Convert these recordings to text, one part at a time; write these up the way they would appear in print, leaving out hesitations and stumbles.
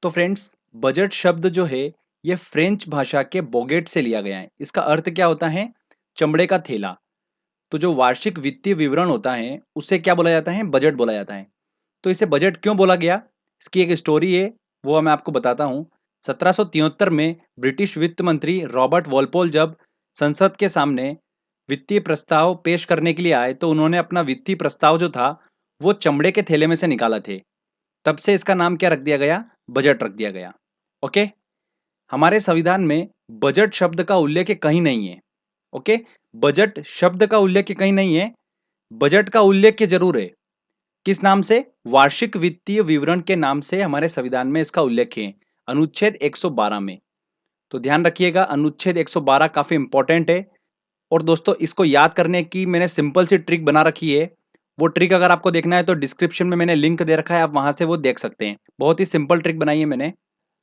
तो friends, budget शब्द जो है ये फ्रेंच भाषा के बोगेट से लिया गया है। इसका अर्थ क्या होता है? चमड़े का थैला। तो जो वार्षिक वित्तीय विवरण होता है उसे क्या बोला जाता है? बजट बोला जाता है। तो इसे बजट क्यों बोला गया? इसकी एक स्टोरी है, वो मैं आपको बताता हूँ। 1773 में ब्रिटिश वित्त मंत्री रॉबर्ट वॉलपोल जब संसद के सामने वित्तीय प्रस्ताव पेश करने के लिए आए तो उन्होंने अपना वित्तीय प्रस्ताव जो था वो चमड़े के थैले में से निकाला थे। तब से इसका नाम क्या रख दिया गया? बजट रख दिया गया। ओके। हमारे संविधान में बजट शब्द का उल्लेख कहीं नहीं है। ओके। बजट शब्द का उल्लेख कहीं नहीं है। बजट का उल्लेख जरूर है। किस नाम से? वार्षिक वित्तीय विवरण के नाम से हमारे संविधान में इसका उल्लेख है, अनुच्छेद 112 में। तो ध्यान रखिएगा, अनुच्छेद 112 काफी इंपॉर्टेंट है। और दोस्तों, इसको याद करने की मैंने सिंपल सी ट्रिक बना रखी है। वो ट्रिक अगर आपको देखना है तो डिस्क्रिप्शन में मैंने लिंक दे रखा है, आप वहां से वो देख सकते हैं। बहुत ही सिंपल ट्रिक बनाई है मैंने।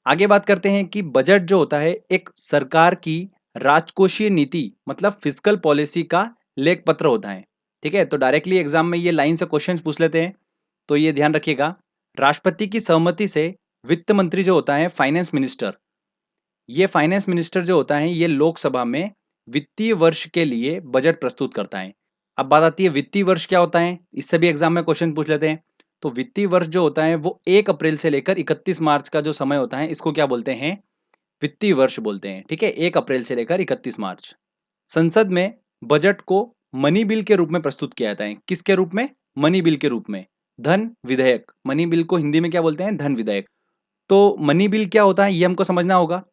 आगे बात करते हैं कि बजट जो होता है एक सरकार की राजकोषीय नीति मतलब फिस्कल पॉलिसी का लेख पत्र होता है। ठीक है, तो डायरेक्टली एग्जाम में ये लाइन से क्वेश्चंस पूछ लेते हैं। तो ये ध्यान रखिएगा, राष्ट्रपति की सहमति से वित्त मंत्री जो होता है फाइनेंस मिनिस्टर, ये फाइनेंस मिनिस्टर जो होता है ये लोकसभा में वित्तीय वर्ष के लिए बजट प्रस्तुत करता है। अब बात आती है वित्तीय वर्ष क्या होता है, इससे भी एग्जाम में क्वेश्चन पूछ लेते हैं। तो वित्तीय वर्ष जो होता है वो 1 अप्रैल से लेकर 31 मार्च का जो समय होता है इसको क्या बोलते हैं? वित्तीय वर्ष बोलते हैं। ठीक है, 1 अप्रैल से लेकर 31 मार्च। संसद में बजट को मनी बिल के रूप में प्रस्तुत किया जाता है। किसके रूप में? मनी बिल के रूप में। धन विधेयक, मनी बिल को हिंदी में क्या बोलते हैं? धन विधेयक। तो मनी बिल क्या होता है ये हमको समझना होगा।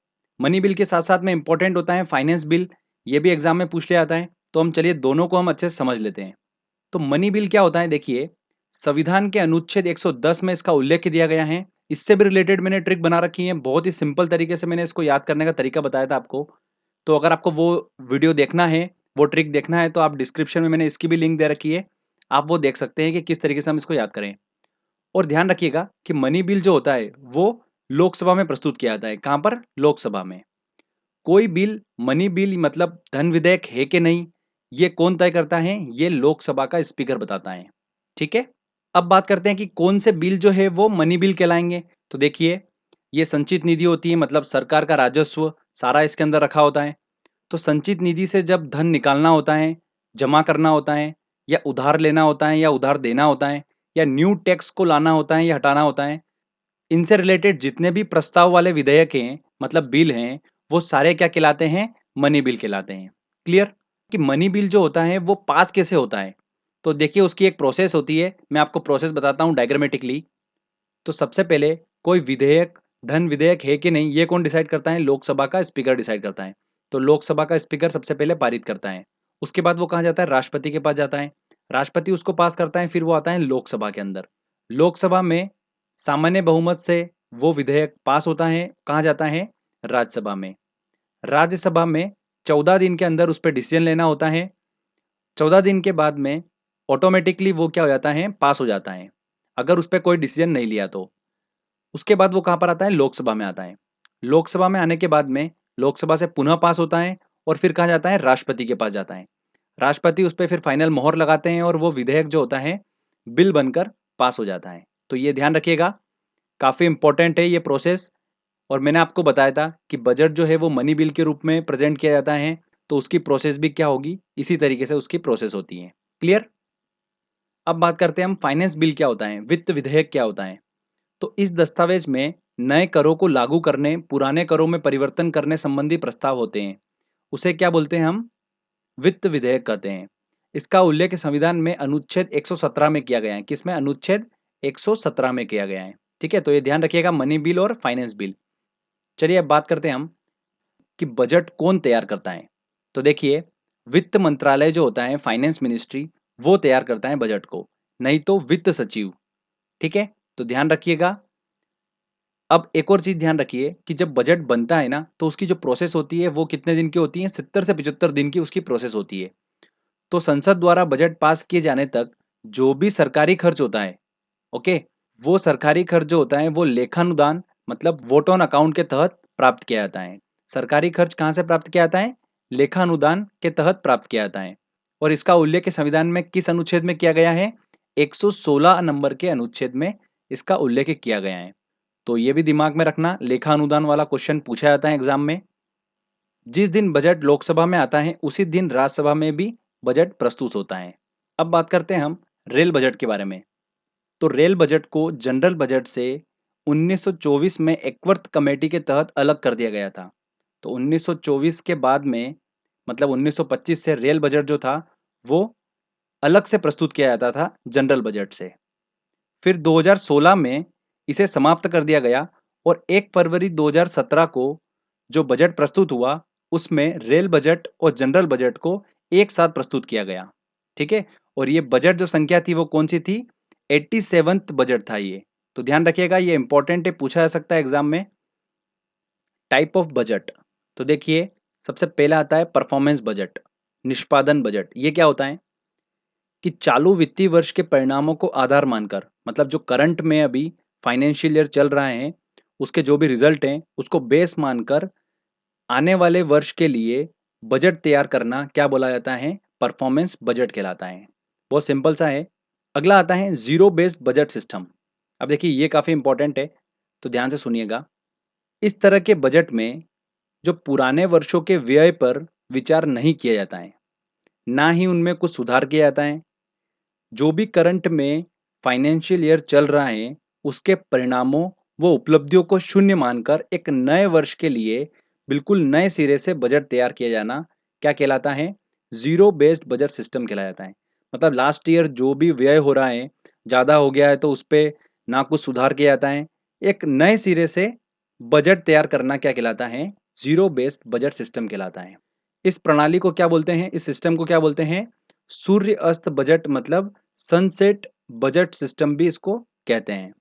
मनी बिल के साथ साथ में इंपॉर्टेंट होता है फाइनेंस बिल, ये भी एग्जाम में पूछ लिया जाता है। तो हम चलिए दोनों को हम अच्छे से समझ लेते हैं। तो मनी बिल क्या होता है? देखिए, संविधान के अनुच्छेद 110 में इसका उल्लेख दिया गया है। इससे भी रिलेटेड मैंने ट्रिक बना रखी है, बहुत ही सिंपल तरीके से मैंने इसको याद करने का तरीका बताया था आपको। तो अगर आपको वो वीडियो देखना है, वो ट्रिक देखना है, तो आप डिस्क्रिप्शन में मैंने इसकी भी लिंक दे रखी है, आप वो देख सकते हैं कि किस तरीके से हम इसको याद करें। और ध्यान रखिएगा कि मनी बिल जो होता है वो लोकसभा में प्रस्तुत किया जाता है। कहां पर? लोकसभा में। कोई बिल मनी बिल मतलब धन विधेयक है कि नहीं, ये कौन तय करता है? ये लोकसभा का स्पीकर बताता है। ठीक है। अब बात करते हैं कि कौन से बिल जो है वो मनी बिल कहलाएंगे। तो देखिए, ये संचित निधि होती है, मतलब सरकार का राजस्व सारा इसके अंदर रखा होता है। तो संचित निधि से जब धन निकालना होता है, जमा करना होता है, या उधार लेना होता है, या उधार देना होता है, या न्यू टैक्स को लाना होता है या हटाना होता है, इनसे रिलेटेड जितने भी प्रस्ताव वाले विधेयक हैं मतलब बिल हैं, वो सारे क्या कहलाते हैं? मनी बिल कहलाते हैं। क्लियर? कि मनी बिल जो होता है वो पास कैसे होता है? तो देखिए, उसकी एक प्रोसेस होती है, मैं आपको प्रोसेस बताता हूँ डायग्रामेटिकली। तो सबसे पहले कोई विधेयक धन विधेयक है कि नहीं ये कौन डिसाइड करता है? लोकसभा का स्पीकर डिसाइड करता है। तो लोकसभा का स्पीकर सबसे पहले पारित करता है। उसके बाद वो कहाँ जाता है? राष्ट्रपति के पास जाता है। राष्ट्रपति उसको पास करता है, फिर वो आता है लोकसभा के अंदर। लोकसभा में सामान्य बहुमत से वो विधेयक पास होता है, कहाँ जाता है? राज्यसभा में। राज्यसभा में 14 दिन के अंदर उस पर डिसीजन लेना होता है। 14 दिन के बाद में ऑटोमेटिकली वो क्या हो जाता है? पास हो जाता है, अगर उस पर कोई डिसीजन नहीं लिया तो। उसके बाद वो कहाँ पर आता है? लोकसभा में आता है। लोकसभा में आने के बाद में लोकसभा से पुनः पास होता है और फिर कहाँ जाता है? राष्ट्रपति के पास जाता है। राष्ट्रपति उस पर फिर फाइनल मोहर लगाते हैं और वो विधेयक जो होता है बिल बनकर पास हो जाता है। तो ये ध्यान रखिएगा, काफ़ी इंपॉर्टेंट है ये प्रोसेस। और मैंने आपको बताया था कि बजट जो है वो मनी बिल के रूप में प्रेजेंट किया जाता है, तो उसकी प्रोसेस भी क्या होगी? इसी तरीके से उसकी प्रोसेस होती है। क्लियर? अब बात करते हैं हम फाइनेंस बिल क्या होता है, वित्त विधेयक क्या होता है। तो इस दस्तावेज में नए करों को लागू करने, पुराने करों में परिवर्तन करने संबंधी प्रस्ताव होते हैं। उसे क्या बोलते हैं हम? वित्त विधेयक कहते हैं। इसका उल्लेख संविधान में अनुच्छेद 117 में किया गया है। किसमें? अनुच्छेद 117 में किया गया है। ठीक है, तो ये ध्यान रखिएगा, मनी बिल और फाइनेंस बिल। चलिए अब बात करते हैं हम कि बजट कौन तैयार करता है। तो देखिए, वित्त मंत्रालय जो होता है, फाइनेंस मिनिस्ट्री, वो तैयार करता है बजट को, नहीं तो वित्त सचिव। ठीक है, तो ध्यान रखिएगा। अब एक और चीज ध्यान रखिए कि जब बजट बनता है ना तो उसकी जो प्रोसेस होती है वो कितने दिन की होती है? 70 से 75 दिन की उसकी प्रोसेस होती है। तो संसद द्वारा बजट पास किए जाने तक जो भी सरकारी खर्च होता है, ओके, वो सरकारी खर्च जो होता है वो लेखानुदान मतलब वोट ऑन अकाउंट के तहत प्राप्त किया जाता है। सरकारी खर्च कहाँ से प्राप्त किया जाता है? लेखानुदान के तहत प्राप्त किया जाता है। और इसका उल्लेख संविधान में किस अनुच्छेद में किया गया है? 116 नंबर के अनुच्छेद में इसका उल्लेख किया गया है। तो ये भी दिमाग में रखना, लेखा अनुदान वाला क्वेश्चन पूछा जाता है एग्जाम में। जिस दिन बजट लोकसभा में आता है उसी दिन राज्यसभा में भी बजट प्रस्तुत होता है। अब बात करते हैं हम रेल बजट के बारे में। तो रेल बजट को जनरल बजट से 1924 में एकवर्थ कमेटी के तहत अलग कर दिया गया था। तो 1924 के बाद में मतलब 1925 से रेल बजट जो था वो अलग से प्रस्तुत किया जाता था जनरल बजट से। फिर 2016 में इसे समाप्त कर दिया गया और 1 फरवरी 2017 को जो बजट प्रस्तुत हुआ उसमें रेल बजट और जनरल बजट को एक साथ प्रस्तुत किया गया। ठीक है, और ये बजट जो संख्या थी वो कौन सी थी? 87th बजट था ये। तो ध्यान रखिएगा, ये इंपॉर्टेंट है, पूछा जा सकता है एग्जाम में। टाइप ऑफ बजट, तो देखिए सबसे पहला आता है परफॉर्मेंस बजट, निष्पादन बजट। ये क्या होता है कि चालू वित्तीय वर्ष के परिणामों को आधार मानकर, मतलब जो करंट में अभी फाइनेंशियल ईयर चल रहा है उसके जो भी रिजल्ट हैं उसको बेस मानकर आने वाले वर्ष के लिए बजट तैयार करना क्या बोला जाता है? परफॉर्मेंस बजट कहलाता है। बहुत सिंपल सा है। अगला आता है जीरो बेस्ड बजट सिस्टम। अब देखिए ये काफी इंपॉर्टेंट है, तो ध्यान से सुनिएगा। इस तरह के बजट में जो पुराने वर्षों के व्यय पर विचार नहीं किया जाता है, ना ही उनमें कुछ सुधार किया जाता है। जो भी करंट में फाइनेंशियल ईयर चल रहा है उसके परिणामों व उपलब्धियों को शून्य मानकर एक नए वर्ष के लिए बिल्कुल नए सिरे से बजट तैयार किया जाना क्या कहलाता है? जीरो बेस्ड बजट सिस्टम कहलाता है। मतलब लास्ट ईयर जो भी व्यय हो रहा है, ज़्यादा हो गया है तो उस पर ना कुछ सुधार किया जाता है, एक नए सिरे से बजट तैयार करना क्या कहलाता है? जीरो बेस्ड बजट सिस्टम कहलाता है। इस प्रणाली को क्या बोलते हैं? इस सिस्टम को क्या बोलते हैं? सूर्य अस्त बजट, मतलब सनसेट बजट सिस्टम भी इसको कहते हैं।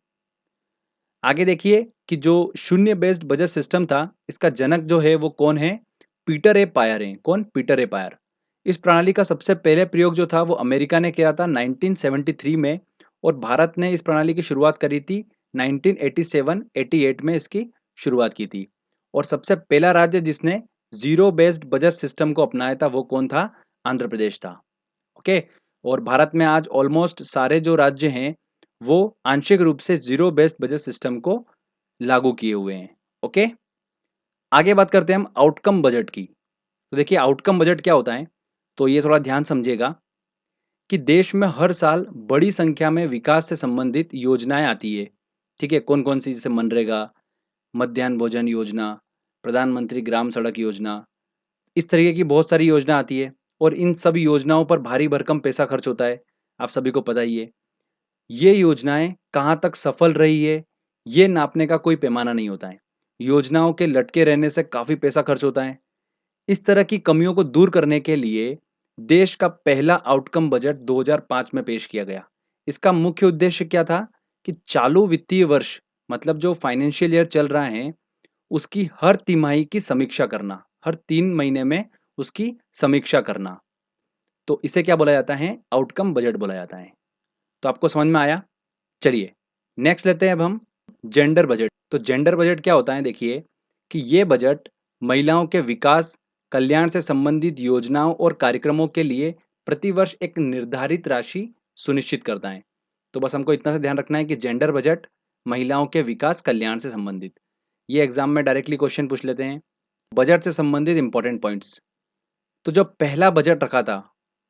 आगे देखिए कि जो शून्य बेस्ड बजट सिस्टम था इसका जनक जो है वो कौन है? पीटर ए पायर है। कौन? पीटर ए पायर। इस प्रणाली का सबसे पहले प्रयोग जो था वो अमेरिका ने किया था 1973 में, और भारत ने इस प्रणाली की शुरुआत करी थी 1987-88 में इसकी शुरुआत की थी। और सबसे पहला राज्य जिसने जीरो बेस्ड बजट सिस्टम को अपनाया था वो कौन था? आंध्र प्रदेश था। ओके, और भारत में आज ऑलमोस्ट सारे जो राज्य हैं वो आंशिक रूप से जीरो बेस्ड बजट सिस्टम को लागू किए हुए हैं। ओके, आगे बात करते हैं हम आउटकम बजट की। तो देखिए आउटकम बजट क्या होता है, तो ये थोड़ा ध्यान समझिएगा कि देश में हर साल बड़ी संख्या में विकास से संबंधित योजनाएं आती है। ठीक है, कौन कौन सी? जैसे मनरेगा, मध्याह्न भोजन योजना, प्रधानमंत्री ग्राम सड़क योजना, इस तरीके की बहुत सारी योजना आती है। और इन सब योजनाओं पर भारी भरकम पैसा खर्च होता है, आप सभी को पता ही है। ये योजनाएं कहाँ तक सफल रही है ये नापने का कोई पैमाना नहीं होता है। योजनाओं के लटके रहने से काफ़ी पैसा खर्च होता है। इस तरह की कमियों को दूर करने के लिए देश का पहला आउटकम बजट 2005 में पेश किया गया। इसका मुख्य उद्देश्य क्या था कि चालू वित्तीय वर्ष, मतलब जो फाइनेंशियल ईयर चल रहा है उसकी हर तिमाही की समीक्षा करना, हर 3 महीने में उसकी समीक्षा करना। तो इसे क्या बोला जाता है? आउटकम बजट बोला जाता है। तो आपको समझ में आया? चलिए नेक्स्ट लेते हैं अब हम जेंडर बजट। तो जेंडर बजट क्या होता है? देखिए कि ये बजट महिलाओं के विकास, कल्याण से संबंधित योजनाओं और कार्यक्रमों के लिए प्रतिवर्ष एक निर्धारित राशि सुनिश्चित करता है। तो बस हमको इतना सा ध्यान रखना है कि जेंडर बजट महिलाओं के विकास कल्याण से संबंधित। ये एग्जाम में डायरेक्टली क्वेश्चन पूछ लेते हैं। बजट से संबंधित इंपॉर्टेंट पॉइंट्स। तो जो पहला बजट रखा था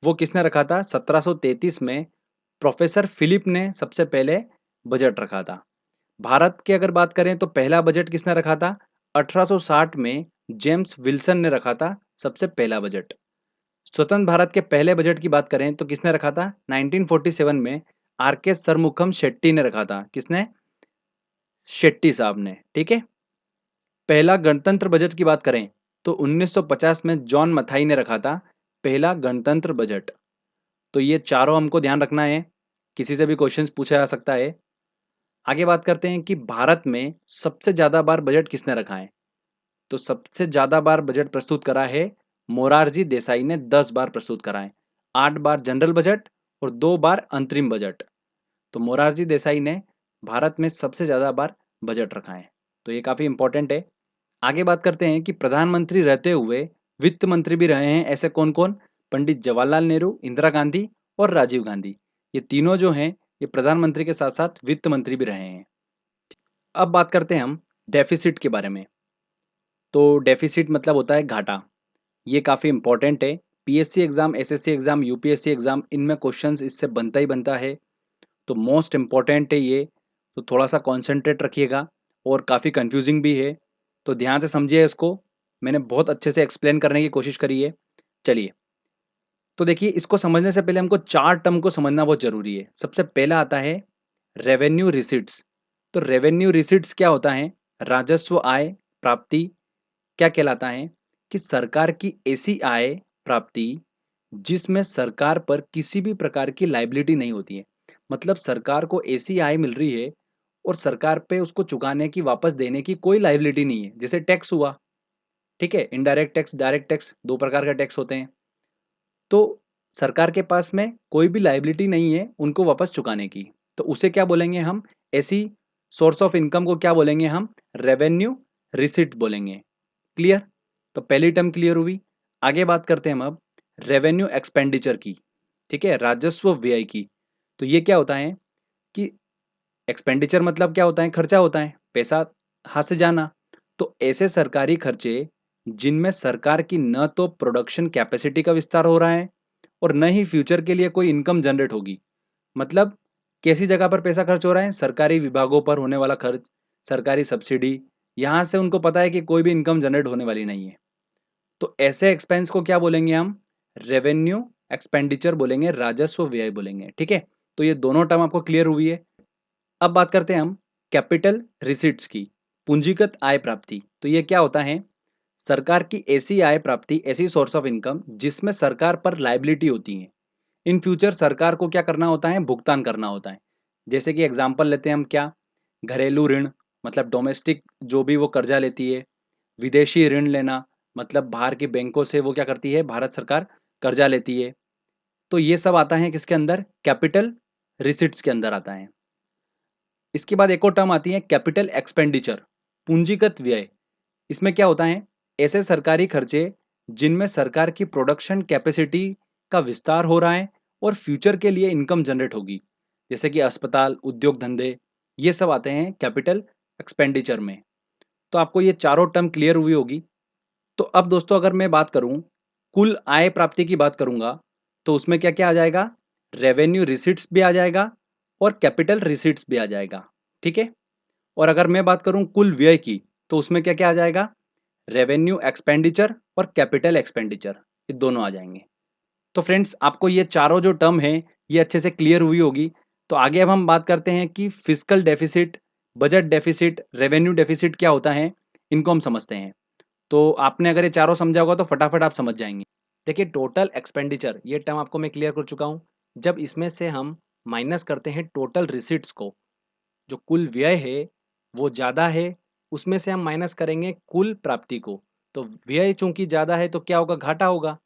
वो किसने रखा था? 1733 में प्रोफेसर फिलिप ने सबसे पहले बजट रखा था। भारत की अगर बात करें तो पहला बजट किसने रखा था? 1860 में जेम्स विल्सन ने रखा था सबसे पहला बजट। स्वतंत्र भारत के पहले बजट की बात करें तो किसने रखा था? 1947 में आर के सरमुखम शेट्टी ने रखा था। किसने? शेट्टी साहब ने। ठीक है। पहला गणतंत्र बजट की बात करें तो 1950 में जॉन मथाई ने रखा था पहला गणतंत्र बजट। तो ये चारों हमको ध्यान रखना है, किसी से भी क्वेश्चंस पूछा जा सकता है। आगे बात करते हैं कि भारत में सबसे ज्यादा बार बजट किसने रखा है? तो सबसे ज्यादा बार बजट प्रस्तुत करा है मोरारजी देसाई ने, 10 बार प्रस्तुत करा है। 8 बार जनरल बजट और 2 बार अंतरिम बजट। तो मोरारजी देसाई ने भारत में सबसे ज्यादा बार बजट रखा है। तो ये काफी इंपॉर्टेंट है। आगे बात करते हैं कि प्रधानमंत्री रहते हुए वित्त मंत्री भी रहे हैं ऐसे कौन कौन? पंडित जवाहरलाल नेहरू, इंदिरा गांधी और राजीव गांधी। ये तीनों जो हैं ये प्रधानमंत्री के साथ साथ वित्त मंत्री भी रहे हैं। अब बात करते हैं हम डेफिसिट के बारे में। तो डेफिसिट मतलब होता है घाटा। ये काफ़ी इंपॉर्टेंट है। PSC exam, SSC exam, UPSC exam, इनमें क्वेश्चंस इससे बनता ही बनता है। तो मोस्ट इम्पॉर्टेंट है ये, तो थोड़ा-सा कॉन्संट्रेट रखिएगा और काफ़ी कन्फ्यूज़िंग भी है, तो ध्यान से समझिए इसको। मैंने बहुत अच्छे से एक्सप्लेन करने की कोशिश करी है। चलिए, तो देखिए इसको समझने से पहले हमको 4 टर्म को समझना बहुत ज़रूरी है। सबसे पहला आता है रेवेन्यू रिसीट्स। तो रेवेन्यू रिसीट्स क्या होता है? राजस्व आय प्राप्ति क्या कहलाता है? कि सरकार की ऐसी आय प्राप्ति जिसमें सरकार पर किसी भी प्रकार की लायबिलिटी नहीं होती है। मतलब सरकार को ऐसी आय मिल रही है और सरकार पे उसको चुकाने की, वापस देने की कोई लायबिलिटी नहीं है। जैसे टैक्स हुआ, ठीक है? इनडायरेक्ट टैक्स, डायरेक्ट टैक्स, 2 प्रकार के टैक्स होते हैं। तो सरकार के पास में कोई भी लायबिलिटी नहीं है उनको वापस चुकाने की। तो उसे क्या बोलेंगे हम? ऐसी सोर्स ऑफ इनकम को क्या बोलेंगे हम? रेवेन्यू रिसीट बोलेंगे। क्लियर? तो पहली टर्म क्लियर हुई। आगे बात करते हैं हम अब रेवेन्यू एक्सपेंडिचर की, ठीक है? राजस्व व्यय की। तो ये क्या होता है कि एक्सपेंडिचर मतलब क्या होता है? खर्चा होता है, पैसा हाथ से जाना। तो ऐसे सरकारी खर्चे जिनमें सरकार की न तो प्रोडक्शन कैपेसिटी का विस्तार हो रहा है और न ही फ्यूचर के लिए कोई इनकम जनरेट होगी। मतलब कैसी जगह पर पैसा खर्च हो रहा है? सरकारी विभागों पर होने वाला खर्च, सरकारी सब्सिडी, यहाँ से उनको पता है कि कोई भी इनकम जनरेट होने वाली नहीं है। तो ऐसे एक्सपेंस को क्या बोलेंगे हम? रेवेन्यू एक्सपेंडिचर बोलेंगे, राजस्व व्यय बोलेंगे, ठीक है? तो ये दोनों टर्म आपको क्लियर हुई है। अब बात करते हैं हम कैपिटल रिसीट्स की, पूंजीगत आय प्राप्ति। तो ये क्या होता है? सरकार की ऐसी आय प्राप्ति, ऐसी सोर्स ऑफ इनकम जिसमें सरकार पर लायबिलिटी होती है। इन फ्यूचर सरकार को क्या करना होता है? भुगतान करना होता है। जैसे कि एग्जांपल लेते हैं हम क्या? घरेलू ऋण, मतलब डोमेस्टिक जो भी वो कर्जा लेती है। विदेशी ऋण लेना, मतलब बाहर की बैंकों से वो क्या करती है? भारत सरकार कर्जा लेती है। तो ये सब आता है किसके अंदर? कैपिटल रिसीट्स के अंदर आता है। इसके बाद एक और टर्म आती है कैपिटल एक्सपेंडिचर, पूंजीगत व्यय। इसमें क्या होता है? ऐसे सरकारी खर्चे जिनमें सरकार की प्रोडक्शन कैपेसिटी का विस्तार हो रहा है और फ्यूचर के लिए इनकम जनरेट होगी। जैसे कि अस्पताल, उद्योग धंधे, ये सब आते हैं कैपिटल एक्सपेंडिचर में। तो आपको ये चारों टर्म क्लियर हुई होगी। तो अब दोस्तों अगर मैं बात करूं, कुल आय प्राप्ति की बात करूंगा, तो उसमें क्या क्या आ जाएगा? रेवेन्यू रिसीट्स भी आ जाएगा और कैपिटल रिसीट्स भी आ जाएगा, ठीक है? और अगर मैं बात करूं कुल व्यय की, तो उसमें क्या क्या आ जाएगा? रेवेन्यू एक्सपेंडिचर और कैपिटल एक्सपेंडिचर, ये दोनों आ जाएंगे। तो फ्रेंड्स आपको ये चारों जो टर्म है ये अच्छे से क्लियर हुई होगी। तो आगे अब हम बात करते हैं कि fiscal deficit, budget deficit, revenue deficit क्या होता है, इनको हम समझते हैं। तो आपने अगर ये चारों समझा होगा तो फटाफट आप समझ जाएंगे। देखिए टोटल एक्सपेंडिचर, ये टर्म आपको मैं क्लियर कर चुका हूँ। जब इसमें से हम माइनस करते हैं टोटल रिसीट्स को, जो कुल व्यय है वो ज़्यादा है, उसमें से हम माइनस करेंगे कुल प्राप्ति को। तो व्यय चूंकि ज़्यादा है तो क्या होगा? घाटा होगा।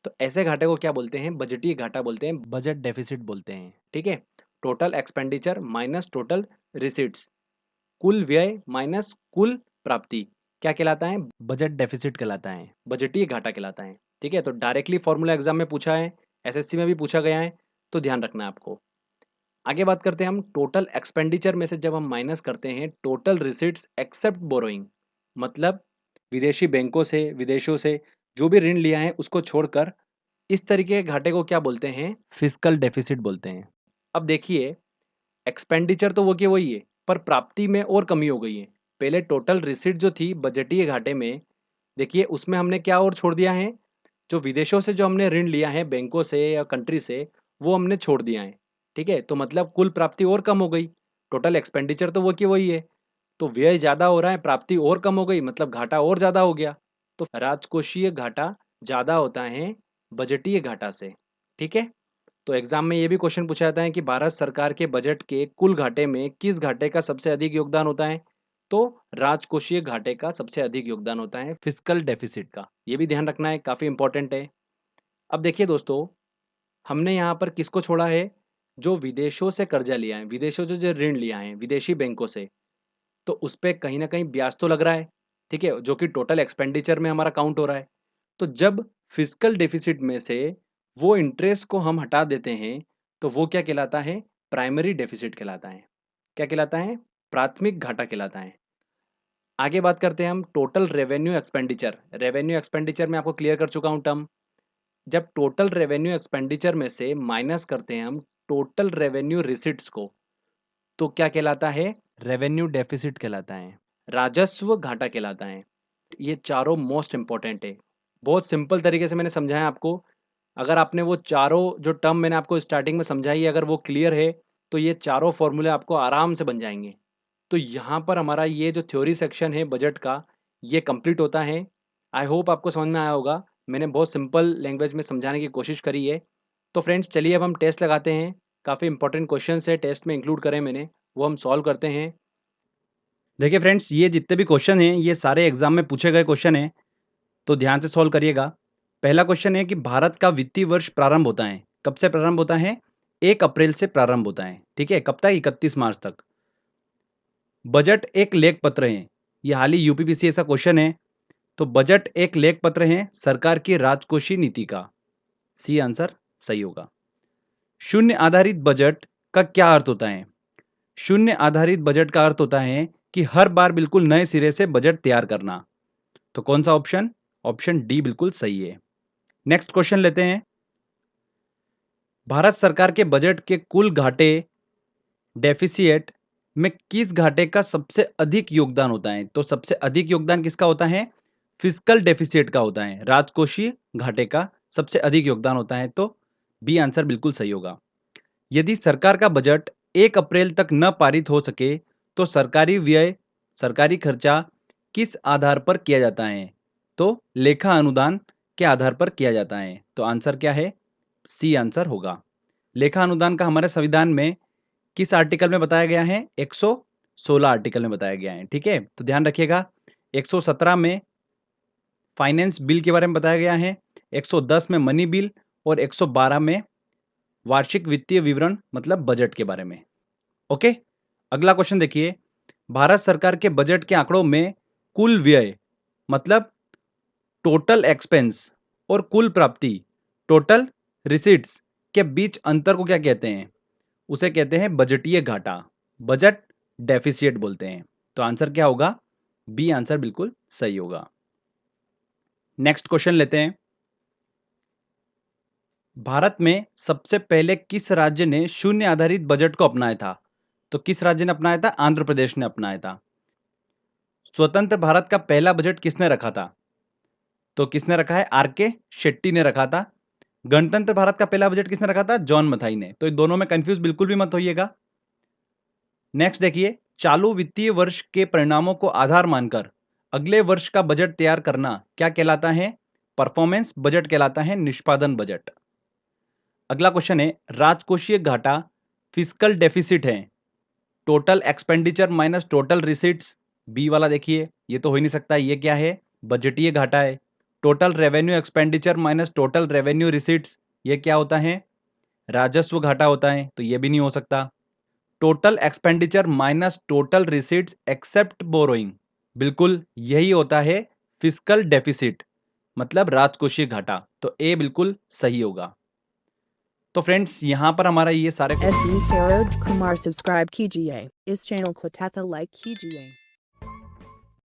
तो ऐसे घाटे को क्या बोलते हैं? बजटीय घाटा बोलते हैं, बजट डेफिसिट बोलते हैं, ठीक है? Total expenditure minus total receipts, कुल व्यय माइनस कुल प्राप्ति क्या कहलाता है? बजट डेफिसिट कहलाता है, बजटीय घाटा कहलाता है, ठीक है? तो डायरेक्टली फॉर्मूला एग्जाम में पूछा है, एसएससी में भी पूछा गया है, तो ध्यान रखना है आपको। आगे बात करते हैं हम टोटल एक्सपेंडिचर में से जब हम माइनस करते हैं टोटल रिसीट्स एक्सेप्ट बोरोइंग, मतलब विदेशी बैंकों से, विदेशों से जो भी ऋण लिया है उसको छोड़कर, इस तरीके के घाटे को क्या बोलते हैं? फिस्कल डेफिसिट बोलते हैं। अब देखिए एक्सपेंडिचर तो वो की वही है, पर प्राप्ति में और कमी हो गई है। पहले टोटल रिसीट जो थी बजटीय घाटे में, देखिए उसमें हमने क्या और छोड़ दिया है? जो विदेशों से जो हमने ऋण लिया है बैंकों से या कंट्री से, वो हमने छोड़ दिया है, ठीक है? तो मतलब कुल प्राप्ति और कम हो गई। टोटल एक्सपेंडिचर तो वो की वही है, तो व्यय ज़्यादा हो रहा है, प्राप्ति और कम हो गई, मतलब घाटा और ज़्यादा हो गया। तो राजकोषीय घाटा ज़्यादा होता है बजटीय घाटा से, ठीक है? तो एग्जाम में ये भी क्वेश्चन पूछा जाता है कि भारत सरकार के बजट के कुल घाटे में किस घाटे का सबसे अधिक योगदान होता है? तो राजकोषीय घाटे का सबसे अधिक योगदान होता है फिस्कल डेफिसिट का। ये भी ध्यान रखना है, काफ़ी इंपॉर्टेंट है। अब देखिए दोस्तों, हमने यहाँ पर किसको छोड़ा है? जो विदेशों से कर्जा लिया है, विदेशों से जो ऋण लिया है विदेशी बैंकों से, तो उस पे कहीं न कहीं ब्याज तो लग रहा है, ठीक है? जो कि टोटल एक्सपेंडिचर में हमारा काउंट हो रहा है। तो जब फिस्कल डेफिसिट में से वो इंटरेस्ट को हम हटा देते हैं, तो वो क्या कहलाता है? प्राइमरी डेफिसिट कहलाता है। क्या कहलाता है? प्राथमिक घाटा कहलाता है। आगे बात करते हैं हम total revenue expenditure. Revenue expenditure में आपको क्लियर कर चुका हूँ टर्म। जब टोटल रेवेन्यू एक्सपेंडिचर में से माइनस करते हैं हम टोटल रेवेन्यू रिसिट्स को, तो क्या कहलाता है? रेवेन्यू डेफिसिट कहलाता है, राजस्व घाटा कहलाता है। ये चारों मोस्ट इंपॉर्टेंट है। बहुत सिंपल तरीके से मैंने समझाया आपको। अगर आपने वो चारों जो टर्म मैंने आपको स्टार्टिंग में समझाई है, अगर वो क्लियर है तो ये चारों फॉर्मूले आपको आराम से बन जाएंगे। तो यहाँ पर हमारा ये जो थ्योरी सेक्शन है बजट का, ये कंप्लीट होता है। आई होप आपको समझ में आया होगा। मैंने बहुत सिंपल लैंग्वेज में समझाने की कोशिश करी है। तो फ्रेंड्स चलिए अब हम टेस्ट लगाते हैं। काफ़ी इंपॉर्टेंट क्वेश्चन है टेस्ट में इंक्लूड करें मैंने, वो हम सॉल्व करते हैं। देखिए फ्रेंड्स, ये जितने भी क्वेश्चन हैं ये सारे एग्जाम में पूछे गए क्वेश्चन हैं, तो ध्यान से सॉल्व करिएगा। पहला क्वेश्चन है कि भारत का वित्तीय वर्ष प्रारंभ होता है, कब से प्रारंभ होता है? 1 अप्रैल से प्रारंभ होता है, ठीक है। कब तक? 31 मार्च तक। बजट एक लेख पत्र है, ये हाल ही यूपीपीसीएस का क्वेश्चन है। तो बजट एक लेख पत्र है सरकार की राजकोषीय नीति का। सी आंसर सही होगा। शून्य आधारित बजट का क्या अर्थ होता है? शून्य आधारित बजट का अर्थ होता है कि हर बार बिल्कुल नए सिरे से बजट तैयार करना। तो कौन सा ऑप्शन? ऑप्शन डी बिल्कुल सही है। नेक्स्ट क्वेश्चन लेते हैं। भारत सरकार के बजट के कुल घाटे डेफिसिएट में किस घाटे का सबसे अधिक योगदान होता है? तो सबसे अधिक योगदान किसका होता है? फिस्कल डेफिसिट का होता है, राजकोषीय घाटे का सबसे अधिक योगदान होता है। तो बी आंसर बिल्कुल सही होगा। यदि सरकार का बजट 1 अप्रैल तक न पारित हो सके तो सरकारी व्यय, सरकारी खर्चा किस आधार पर किया जाता है? तो लेखा अनुदान के आधार पर किया जाता है। तो आंसर क्या है? सी आंसर होगा। लेखा अनुदान का हमारे संविधान में किस आर्टिकल में बताया गया है? 116 आर्टिकल में बताया गया है, ठीक है। तो ध्यान रखिएगा, 117 में फाइनेंस बिल के बारे में बताया गया है, 110 में मनी बिल और 112 में वार्षिक वित्तीय विवरण मतलब बजट के बारे में। ओके, अगला क्वेश्चन देखिए। भारत सरकार के बजट के आंकड़ों में कुल व्यय मतलब टोटल एक्सपेंस और कुल प्राप्ति टोटल रिसीट्स के बीच अंतर को क्या कहते हैं? उसे कहते हैं बजटीय घाटा, बजट डेफिसिट बोलते हैं। तो आंसर क्या होगा? बी आंसर बिल्कुल सही होगा। नेक्स्ट क्वेश्चन लेते हैं। भारत में सबसे पहले किस राज्य ने शून्य आधारित बजट को अपनाया था? तो किस राज्य ने अपनाया था? आंध्र प्रदेश ने अपनाया था। स्वतंत्र भारत का पहला बजट किसने रखा था? तो किसने रखा है? आर के शेट्टी ने रखा था। गणतंत्र भारत का पहला बजट किसने रखा था? जॉन मथाई ने। तो इन दोनों में कंफ्यूज बिल्कुल भी मत होइएगा। नेक्स्ट देखिए, चालू वित्तीय वर्ष के परिणामों को आधार मानकर अगले वर्ष का बजट तैयार करना क्या कहलाता है? परफॉर्मेंस बजट कहलाता है, निष्पादन बजट। अगला क्वेश्चन है, राजकोषीय घाटा फिस्कल डेफिसिट है total expenditure minus total receipts. B वाला देखिए, ये तो हो ही नहीं सकता। ये क्या है? बजटीय घाटा है। Total revenue expenditure minus total revenue receipts, ये क्या होता है? राजस्व घाटा होता है। तो ये भी नहीं हो सकता। Total expenditure minus total receipts except borrowing, बिल्कुल यही होता है फिस्कल डेफिसिट मतलब राजकोषीय घाटा। तो ए बिल्कुल सही होगा। तो फ्रेंड्स यहां पर हमारा ये सारे SB Saroj Kumar सब्सक्राइब कीजिए, इस चैनल को तथा लाइक कीजिए।